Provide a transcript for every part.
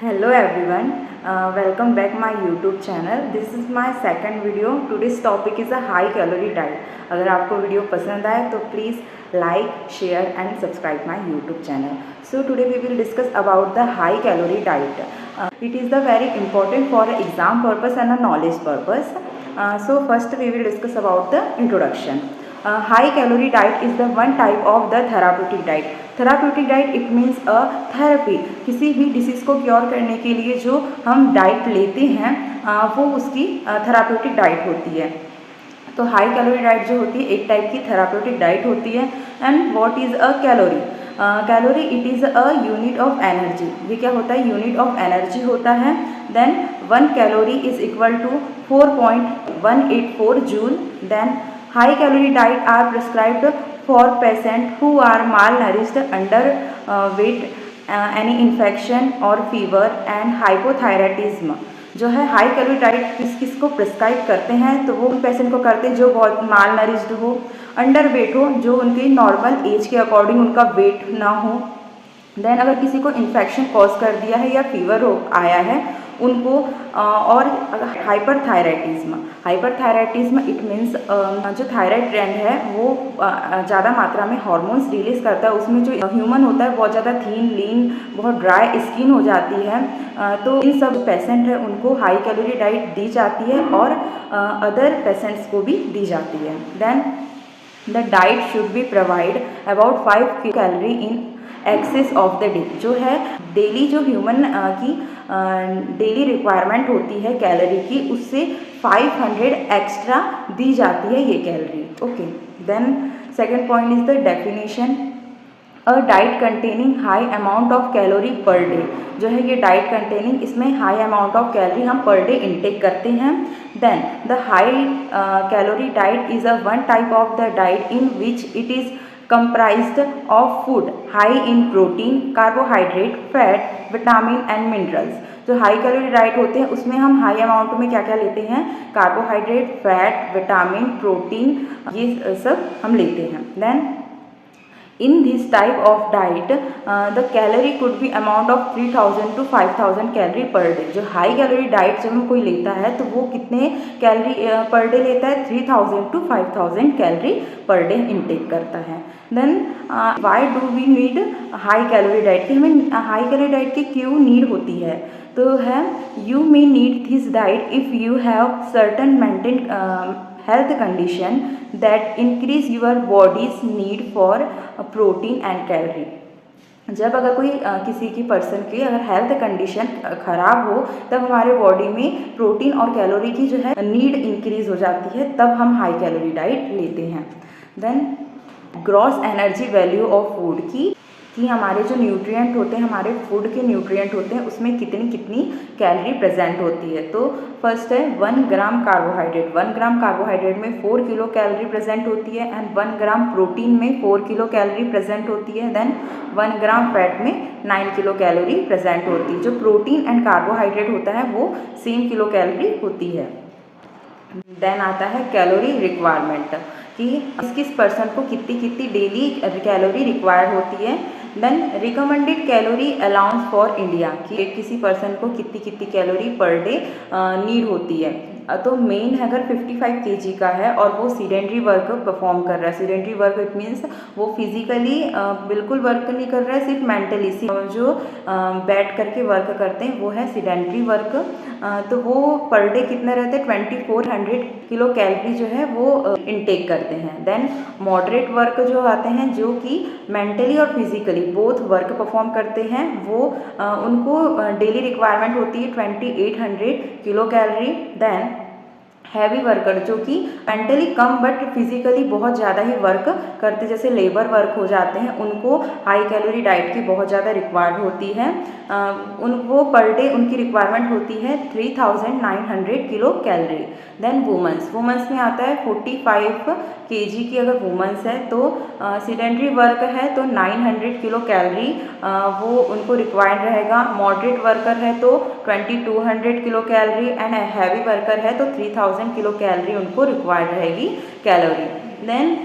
Hello everyone, welcome back my YouTube channel. This is my second video. Today's topic is a high calorie diet. अगर आपको video पसंद आए तो please like, share and subscribe my YouTube channel. So today we will discuss about the high calorie diet. It is the very important for exam purpose and a knowledge purpose. So first we will discuss about the introduction. High calorie diet is the one type of the therapeutic diet. Therapeutic diet it means a therapy, किसी भी disease को cure करने के लिए जो हम diet लेते हैं वो उसकी थेराप्यूटिक डाइट होती है. तो हाई कैलोरी डाइट जो होती है एक टाइप की थेराप्यूटिक डाइट होती है. And what is a calorie? Calorie it is a unit of energy. ये क्या होता है? यूनिट ऑफ एनर्जी होता है. Then 1 calorie is equal to 4.184 joule. Then high calorie diet are prescribed for patients who are malnourished, underweight, any infection or fever and hypothyroidism. जो है high calorie diet किस को प्रिस्क्राइब करते हैं तो वो पेशेंट को करते हैं जो बहुत माल नरिश्ड हो, अंडर वेट हो, जो उनके नॉर्मल एज के अकॉर्डिंग उनका वेट ना हो. देन अगर किसी को इन्फेक्शन कॉज कर दिया है या फीवर हो आया है उनको, और हाइपरथायराइडिज्म इट मीन्स जो थायराइड ग्लैंड है वो ज़्यादा मात्रा में हार्मोन्स रिलीज करता है. उसमें जो ह्यूमन होता है बहुत ज़्यादा थीन, लीन, बहुत ड्राई स्किन हो जाती है. तो इन सब पेशेंट है उनको हाई कैलोरी डाइट दी जाती है और अदर पेशेंट्स को भी दी जाती है. Then the diet should be provide about 5 calorie in excess of the day. जो है डेली जो ह्यूमन की डेली रिक्वायरमेंट होती है कैलोरी की, उससे 500 एक्स्ट्रा दी जाती है ये calorie. Okay. Then second point is the definition. A diet containing high amount of calorie per day. जो है ये डाइट कंटेनिंग, इसमें हाई अमाउंट ऑफ कैलोरी हम पर डे इनटेक करते हैं. Then the high calorie diet is a one type of the diet in which it is comprised of food high in protein, carbohydrate, fat, vitamin and minerals. जो high calorie diet होते हैं उसमें हम high amount में क्या क्या लेते हैं? कार्बोहाइड्रेट, फैट, विटामिन, प्रोटीन, ये सब हम लेते हैं. Then in this type of diet the calorie could be amount of 3000 to 5000 calorie per day. जो हाई कैलोरी डाइट जब हम कोई लेता है तो वो कितने कैलोरी पर डे लेता है? 3000 to 5000 calorie per day intake करता है. Then why do we need high calorie diet? कि हमें हाई कैलोरी डाइट की क्यों नीड होती है? तो है you may need this diet if you have certain maintain health condition that increase your body's need for protein and calorie. जब अगर कोई किसी की पर्सन की अगर हेल्थ कंडीशन ख़राब हो तब हमारे बॉडी में प्रोटीन और कैलोरी की जो है नीड इंक्रीज हो जाती है, तब हम हाई कैलोरी डाइट लेते हैं. Then gross energy value of food कि हमारे जो न्यूट्रिएंट होते हैं, हमारे फूड के न्यूट्रिएंट होते हैं, उसमें कितनी कितनी कैलोरी प्रेजेंट होती है. तो फर्स्ट है 1 ग्राम कार्बोहाइड्रेट. 1 ग्राम कार्बोहाइड्रेट में 4 किलो कैलोरी प्रेजेंट होती है. एंड 1 ग्राम प्रोटीन में 4 किलो कैलोरी प्रेजेंट होती है. देन 1 ग्राम फैट में 9 किलो कैलोरी प्रेजेंट होती है. जो प्रोटीन एंड कार्बोहाइड्रेट होता है वो सेम किलो कैलोरी होती है. देन आता है कैलोरी रिक्वायरमेंट कि किस पर्सन को कितनी कितनी डेली कैलोरी रिक्वायर होती है. Then recommended calorie allowance for India कि किसी पर्सन को कितनी कितनी कैलोरी पर डे नीड होती है. तो मेन अगर 55 kg का है और वो सीडेंट्री वर्क परफॉर्म कर रहा है. सीडेंट्री वर्क इट मीन्स वो फिजिकली बिल्कुल वर्क नहीं कर रहा है, सिर्फ मेंटली जो बैठ करके वर्क करते हैं वो है सीडेंट्री वर्क. तो वो पर डे कितना रहता है? 2400 किलो कैलोरी जो है वो इनटेक करते हैं. देन मॉडरेट वर्क जो आते हैं जो कि मेंटली और फिजिकली बोथ वर्क परफॉर्म करते हैं, वो उनको डेली रिक्वायरमेंट होती है 2800 kilo calorie. Then heavy worker जो कि मेंटली कम बट फिजिकली बहुत ज़्यादा ही वर्क करते, जैसे लेबर वर्क हो जाते हैं, उनको हाई कैलोरी डाइट की बहुत ज़्यादा रिक्वायर्ड होती है. उनको पर डे उनकी रिक्वायरमेंट होती है 3900 किलो कैलोरी. देन वुमेंस में आता है 45 kg की अगर वुमेंस है तो सीडेंट्री वर्क है तो 900 किलो कैलोरी वो उनको रिक्वायर्ड रहेगा. मॉडरेट वर्कर है तो 2200 kilo calorie. And heavy worker है तो 3000 किलो कैलोरी उनको रिक्वायर्ड रहेगी calorie. Then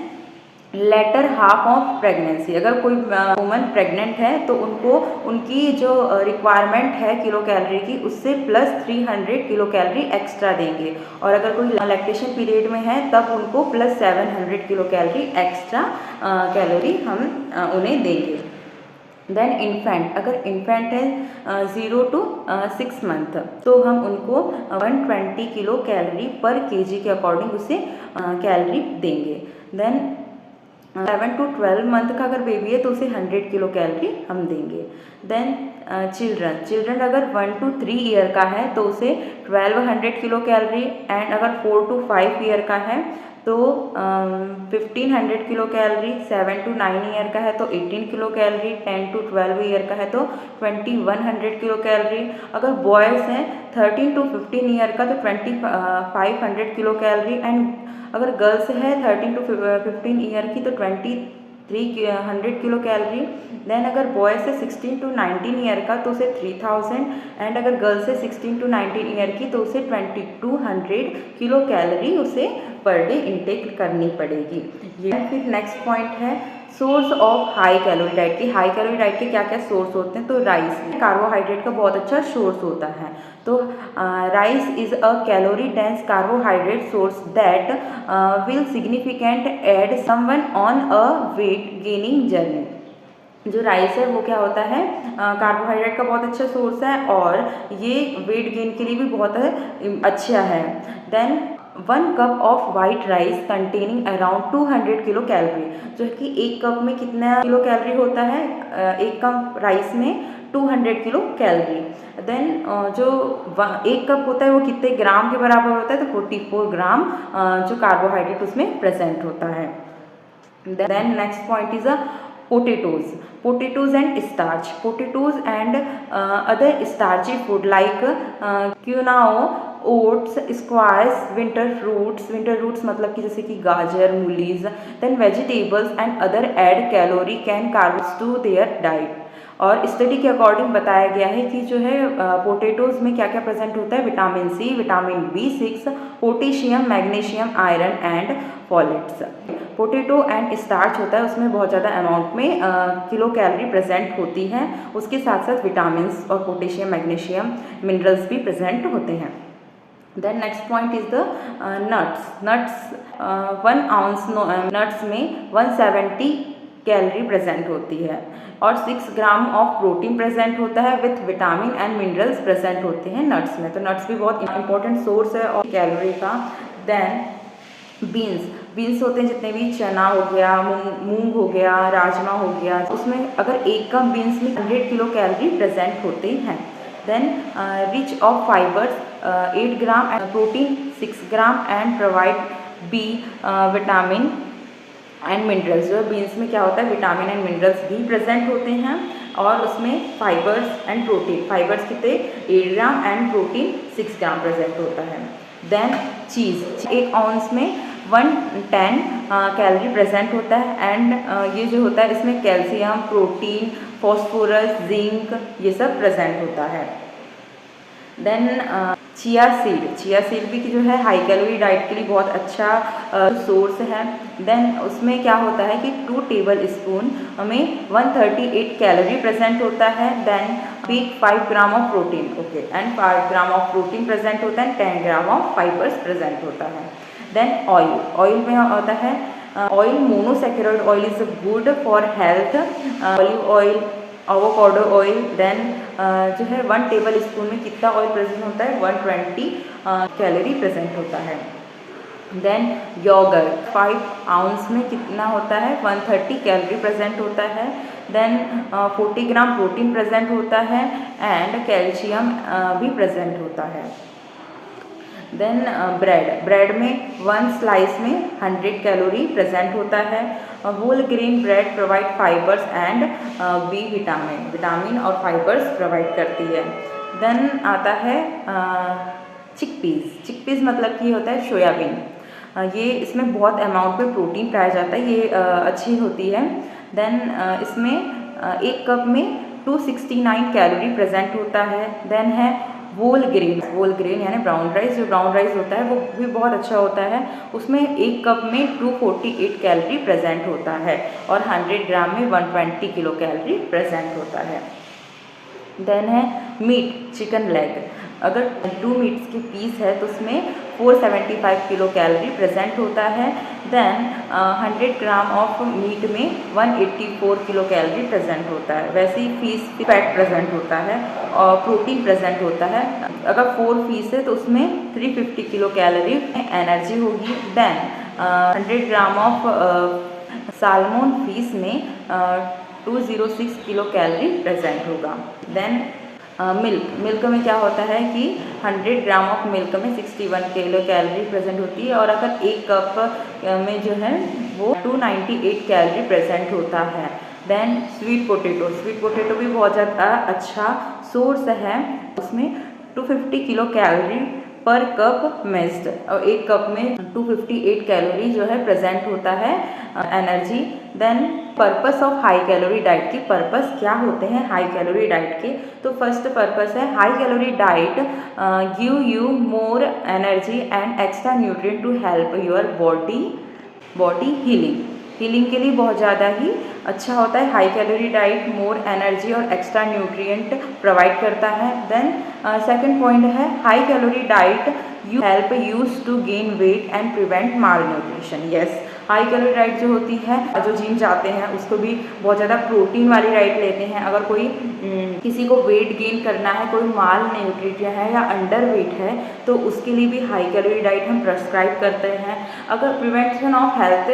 later half of pregnancy, अगर कोई वुमन प्रेग्नेंट है तो उनको उनकी जो रिक्वायरमेंट है किलो कैलोरी की उससे प्लस 300 किलो कैलोरी एक्स्ट्रा देंगे, और अगर कोई लैक्टेशन पीरियड में है तब उनको plus 700 kilo calorie extra calorie हम उन्हें देंगे। देन इन्फेंट, अगर इन्फेंट है 0 to 6 मंथ तो हम उनको 120 किलो कैलोरी पर केजी के अकॉर्डिंग उसे कैलोरी देंगे। देन 11 to 12 मंथ का अगर बेबी है तो उसे 100 किलो कैलोरी हम देंगे। देन चिल्ड्रन अगर 1 to 3 ईयर का है तो उसे 1200 किलो कैलोरी, एंड अगर 4 to 5 ईयर का है तो 1500 किलो कैलोरी, 7 to 9 ईयर का है तो 18 किलो कैलोरी, 10 to 12 ईयर का है तो 2100 किलो कैलोरी। अगर बॉयज़ हैं 13 to 15 ईयर का तो 2500 किलो कैलोरी, एंड अगर गर्ल्स है 13 to 15 ईयर की तो 2300 किलो कैलोरी। देन अगर बॉयज़ है 16 to 19 ईयर का तो उसे 3000, एंड अगर गर्ल्स है 16 to 19 ईयर की तो उसे 2200 किलो कैलोरी उसे पर डे इनटेक करनी पड़ेगी। ये फिर नेक्स्ट पॉइंट है source of high calorie diet की। हाई कैलोरी डाइट के क्या क्या सोर्स होते हैं, तो राइस कार्बोहाइड्रेट का बहुत अच्छा सोर्स होता है। तो rice is a calorie dense carbohydrate source that will significant add someone on a weight gaining journey. जो राइस है वो क्या होता है, कार्बोहाइड्रेट का बहुत अच्छा सोर्स है और ये वेट गेन के लिए भी बहुत अच्छा है। Then 1 cup of white rice containing around 200 kilo calorie, जो है कि एक कप में कितना किलो कैलोरी होता है, एक कप राइस में 200 किलो कैलोरी। देन जो एक कप होता है वो कितने ग्राम के बराबर होता है, तो 44 ग्राम जो कार्बोहाइड्रेट उसमें प्रेजेंट होता है। Then next point is a potatoes and starch, potatoes and other starchy food like quinoa, oats, squash, winter roots मतलब कि जैसे कि गाजर, मूलीज, then vegetables and other add calorie can carbs to their diet. और study के according बताया गया है कि जो है पोटैटोज़ में क्या क्या प्रेजेंट होता है, vitamin C, vitamin B6, potassium, magnesium, iron and folates. Potato and starch होता है उसमें बहुत ज़्यादा अमाउंट में किलो कैलोरी प्रेजेंट होती है, उसके साथ साथ विटामिन और पोटेशियम, मैग्नीशियम, मिनरल्स भी प्रेजेंट होते हैं। Then next point is the nuts 1 ounce nuts में 170 कैलोरी प्रेजेंट होती है और 6 ग्राम ऑफ प्रोटीन प्रेजेंट होता है with vitamin and minerals present होते हैं नट्स में। तो नट्स भी बहुत इंपॉर्टेंट सोर्स है और कैलोरी का। देन बीन्स होते हैं जितने भी, चना हो गया, मूंग हो गया, राजमा हो गया, उसमें अगर एक कप बीन्स में 100 किलो कैलोरी प्रेजेंट होते हैं। Then rich of fibres 8 gram and protein 6 gram and provide B vitamin and minerals. जो बीन्स में क्या होता है, विटामिन एंड मिनरल्स भी प्रेजेंट होते हैं और उसमें फाइबर्स एंड प्रोटीन, फाइबर्स कितने 8 gram and protein 6 gram present होता है। देन चीज़ 1 आउंस में 110 कैलोरी प्रेजेंट होता है एंड ये जो होता है इसमें कैल्शियम, प्रोटीन, फॉस्फोरस, जिंक ये सब प्रेजेंट होता है। देन चिया सीड भी जो है हाई कैलोरी डाइट के लिए बहुत अच्छा सोर्स है। देन उसमें क्या होता है कि 2 टेबल स्पून में 138 कैलोरी प्रेजेंट होता है। Then 5 gram of protein, okay, and 5 gram of protein present होता है, 10 ग्राम ऑफ फाइबर्स प्रेजेंट होता है। देन ऑयल में होता है oil monosaccharide oil is good for health, olive oil, avocado oil. Then जो है 1 टेबल स्पून में कितना ऑयल प्रेजेंट होता है, 120 कैलोरी प्रेजेंट होता है। देन योगर्ट 5 आउंस में कितना होता है, 130 कैलोरी प्रेजेंट होता है। देन 40 ग्राम प्रोटीन प्रेजेंट होता है एंड कैल्शियम भी प्रेजेंट होता है। देन ब्रेड में 1 स्लाइस में 100 कैलोरी प्रेजेंट होता है। Whole grain bread provide fibres and B vitamin और फाइबर्स प्रोवाइड करती है। देन आता है चिकपीस मतलब कि होता है सोयाबीन, ये इसमें बहुत अमाउंट में प्रोटीन पाया जाता है, ये अच्छी होती है। देन इसमें 1 कप में 269 कैलोरी प्रेजेंट होता है। देन है वोल ग्रेन यानी ब्राउन राइस, जो ब्राउन राइस होता है वो भी बहुत अच्छा होता है। उसमें 1 कप में 248 कैलोरी प्रेजेंट होता है और 100 ग्राम में 120 किलो कैलोरी प्रेजेंट होता है। देन है मीट, चिकन लेग। अगर 2 मीट्स के पीस है तो उसमें 475 किलो कैलोरी प्रेजेंट होता है। देन 100 ग्राम ऑफ मीट में 184 किलो कैलोरी प्रेजेंट होता है। वैसे ही फीस फैट प्रेजेंट होता है और प्रोटीन प्रेजेंट होता है। अगर 4 पीस है तो उसमें 350 किलो कैलोरी एनर्जी होगी। Then 100 gram of salmon fish में 206 किलो कैलोरी प्रेजेंट होगा। देन मिल्क में क्या होता है कि 100 ग्राम ऑफ मिल्क में 61 किलो कैलोरी प्रेजेंट होती है और अगर 1 कप में जो है वो 298 कैलोरी प्रेजेंट होता है। देन स्वीट पोटैटो भी बहुत ज़्यादा अच्छा सोर्स है। उसमें 250 किलो कैलोरी पर कप मेस्ड और 1 कप में 258 कैलोरी जो है प्रेजेंट होता है energy. Then purpose of high calorie diet की पर्पस क्या होते हैं हाई कैलोरी डाइट के, तो फर्स्ट पर्पस है high calorie diet give you more energy and extra nutrient to help your body healing के लिए बहुत ज़्यादा ही अच्छा होता है। High calorie diet more energy और एक्स्ट्रा न्यूट्रिएंट प्रोवाइड करता है। देन सेकंड पॉइंट है high calorie diet you help use to gain weight and prevent malnutrition. Yes, high calorie diet जो होती है, जो जिम जाते हैं उसको भी बहुत ज़्यादा प्रोटीन वाली डाइट लेते हैं। अगर कोई किसी को वेट गेन करना है, कोई माल न्यूट्रिशन है या अंडर वेट है तो उसके लिए भी हाई कैलोरी डाइट हम प्रेस्क्राइब करते हैं। अगर प्रिवेंशन ऑफ हेल्थ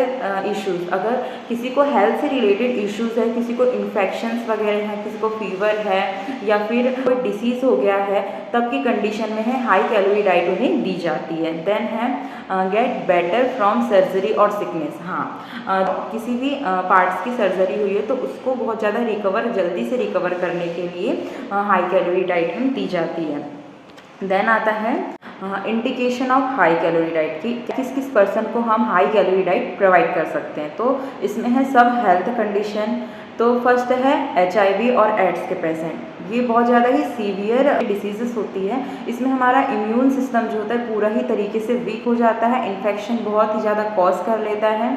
इश्यूज़, अगर किसी को हेल्थ से रिलेटेड इश्यूज़ है, किसी को इन्फेक्शंस वगैरह हैं, किसी को फीवर है या फिर कोई डिसीज़ हो गया है, तब की कंडीशन में है हाई कैलोरी डाइट उन्हें दी जाती है। देन है गेट बेटर फ्रॉम सर्जरी और सिकनेस। हाँ, किसी भी पार्ट्स की सर्जरी हुई है तो उसको बहुत ज़्यादा जल्दी से रिकवर करने के लिए हाई कैलोरी डाइट हम दी जाती है। देन आता है indication of high calorie diet की किस किस पर्सन को हम हाई कैलोरी डाइट प्रोवाइड कर सकते हैं। तो इसमें है सब हेल्थ कंडीशन। तो फर्स्ट है HIV और एड्स के पेशेंट। ये बहुत ज़्यादा ही सीवियर डिसीजेस होती है। इसमें हमारा इम्यून सिस्टम जो होता है पूरा ही तरीके से वीक हो जाता है, इन्फेक्शन बहुत ही ज़्यादा कॉज कर लेता है।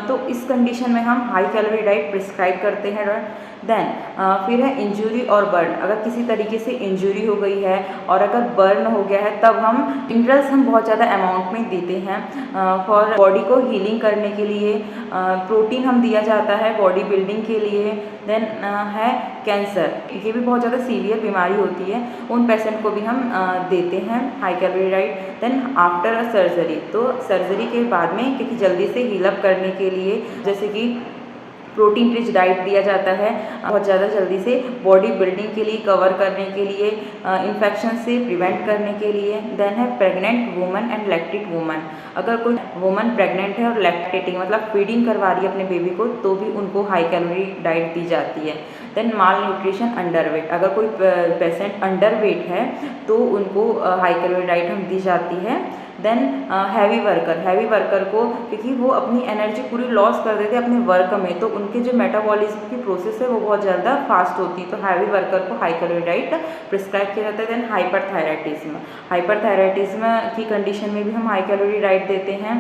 तो इस कंडीशन में हम हाई कैलोरी डाइट प्रिस्क्राइब करते हैं। देन फिर है इंजरी और बर्न। अगर किसी तरीके से इंजरी हो गई है और अगर बर्न हो गया है तब हम मिनरल्स हम बहुत ज़्यादा अमाउंट में देते हैं फॉर बॉडी को हीलिंग करने के लिए। प्रोटीन हम दिया जाता है बॉडी बिल्डिंग के लिए। देन है कैंसर, ये भी बहुत ज़्यादा सीवियर बीमारी होती है, उन पेशेंट को भी हम देते हैं high calorie diet. Then after a surgery, तो सर्जरी के बाद में क्योंकि जल्दी से हील अप करने के लिए जैसे कि प्रोटीन रिच डाइट दिया जाता है बहुत ज़्यादा जल्दी से बॉडी बिल्डिंग के लिए, कवर करने के लिए, इन्फेक्शन से प्रिवेंट करने के लिए। देन है pregnant woman and lactate woman. अगर कोई वुमन प्रेग्नेंट है और लैक्टेटिंग मतलब फीडिंग करवा रही है अपने बेबी को तो भी उनको हाई कैलोरी डाइट दी जाती है। देन माल न्यूट्रिशन अंडर वेट, अगर कोई पेशेंट अंडर वेट है तो उनको हाई कैलोरी डाइट हम दी जाती है। देन हैवी वर्कर को क्योंकि वो अपनी एनर्जी पूरी लॉस कर देते हैं अपने वर्क में, तो उनके जो मेटाबॉलिज्म की प्रोसेस है वो बहुत ज़्यादा फास्ट होती है, तो हैवी वर्कर को हाई कैलोरी डाइट प्रिस्क्राइब किया जाता है। देन हाइपरथायराइटिज्म की कंडीशन में भी हम हाई कैलोरी डाइट देते हैं।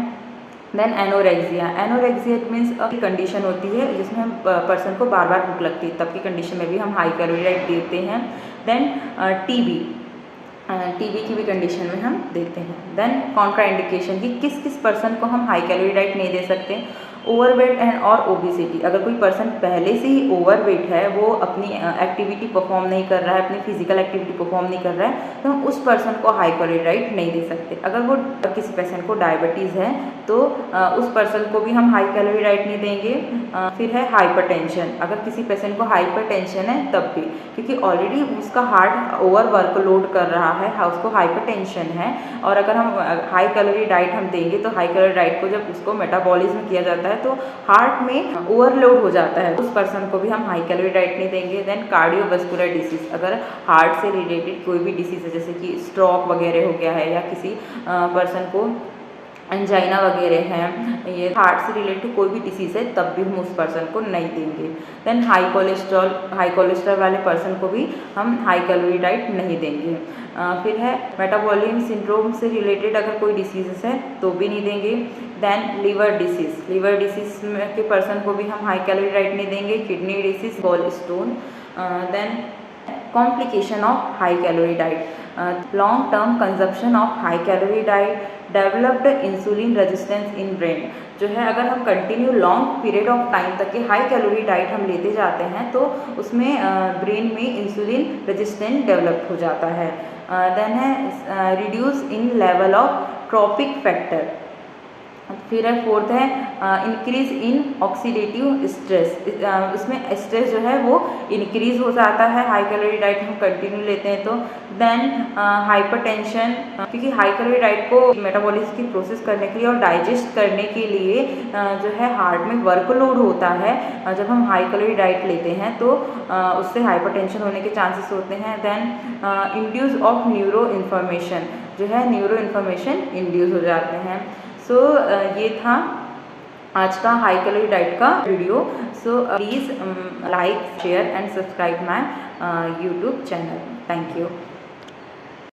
देन एनोरेक्सिया मीन्स कंडीशन होती है जिसमें पर्सन को बार बार भूख लगती है, तब की कंडीशन में भी हम हाई कैलोरी डाइट देते हैं। देन टीबी की भी कंडीशन में हम देते हैं। देन कॉन्ट्राइंडिकेशन की किस पर्सन को हम हाई कैलोरी डाइट नहीं दे सकते। ओवरवेट एंड और ओबेसिटी, अगर कोई पर्सन पहले से ही ओवरवेट है, वो अपनी एक्टिविटी परफॉर्म नहीं कर रहा है, अपनी फिजिकल एक्टिविटी परफॉर्म नहीं कर रहा है, तो हम उस पर्सन को हाई कैलोरी डाइट नहीं दे सकते। अगर वो किसी पेशेंट को डायबिटीज़ है तो उस पर्सन को भी हम हाई कैलोरी डाइट नहीं देंगे। फिर है हाइपरटेंशन, अगर किसी पेशेंट को हाइपरटेंशन है तब भी, क्योंकि ऑलरेडी उसका हार्ट ओवर वर्कलोड कर रहा है, उसको हाइपरटेंशन है, और अगर हम हाई कैलोरी डाइट हम देंगे तो हाई कैलोरी डाइट को जब उसको मेटाबॉलिज्म किया जाता है तो हार्ट में ओवरलोड हो जाता है, उस पर्सन को भी हम हाई कैलोरी डाइट नहीं देंगे। देन कार्डियोवास्कुलर डिसीज, अगर हार्ट से रिलेटेड कोई भी डिसीज है जैसे कि स्ट्रोक वगैरह हो गया है या किसी पर्सन को एंजाइना वगैरह हैं, ये हार्ट से रिलेटेड कोई भी डिसीज़ है तब भी हम उस पर्सन को नहीं देंगे। देन हाई कोलेस्ट्रॉल वाले पर्सन को भी हम हाई कैलोरी डाइट नहीं देंगे। फिर है मेटाबॉलिज्म सिंड्रोम से रिलेटेड अगर कोई डिसीज़ है तो भी नहीं देंगे। देन लीवर डिसीज़ के पर्सन को भी हम हाई कैलोरी डाइट नहीं देंगे। Kidney disease, gallstone. Then complication of high calorie diet, long term consumption of high calorie diet, developed insulin resistance in brain. जो है अगर हम continue long period of time तक के हाई कैलोरी डाइट हम लेते जाते हैं तो उसमें ब्रेन में इंसुलिन रेजिस्टेंस डेवलप हो जाता है। देन है reduce in level of trophic factor. फिर है फोर्थ है इंक्रीज इन ऑक्सीडेटिव स्ट्रेस, उसमें स्ट्रेस जो है वो इंक्रीज हो जाता है हाई कैलोरी डाइट हम कंटिन्यू लेते हैं तो। देन हाइपरटेंशन, क्योंकि हाई कैलोरी डाइट को मेटाबॉलिज्म की प्रोसेस करने के लिए और डाइजेस्ट करने के लिए जो है हार्ट में वर्कलोड होता है। जब हम हाई कैलोरी डाइट लेते हैं तो उससे हाइपरटेंशन होने के चांसेस होते हैं। Then induce of neuro information, जो है न्यूरो इन्फॉर्मेशन इंड्यूस हो जाते हैं। सो ये था आज का हाई कैलोरी डाइट का video. So please like, share and subscribe my YouTube channel. Thank you.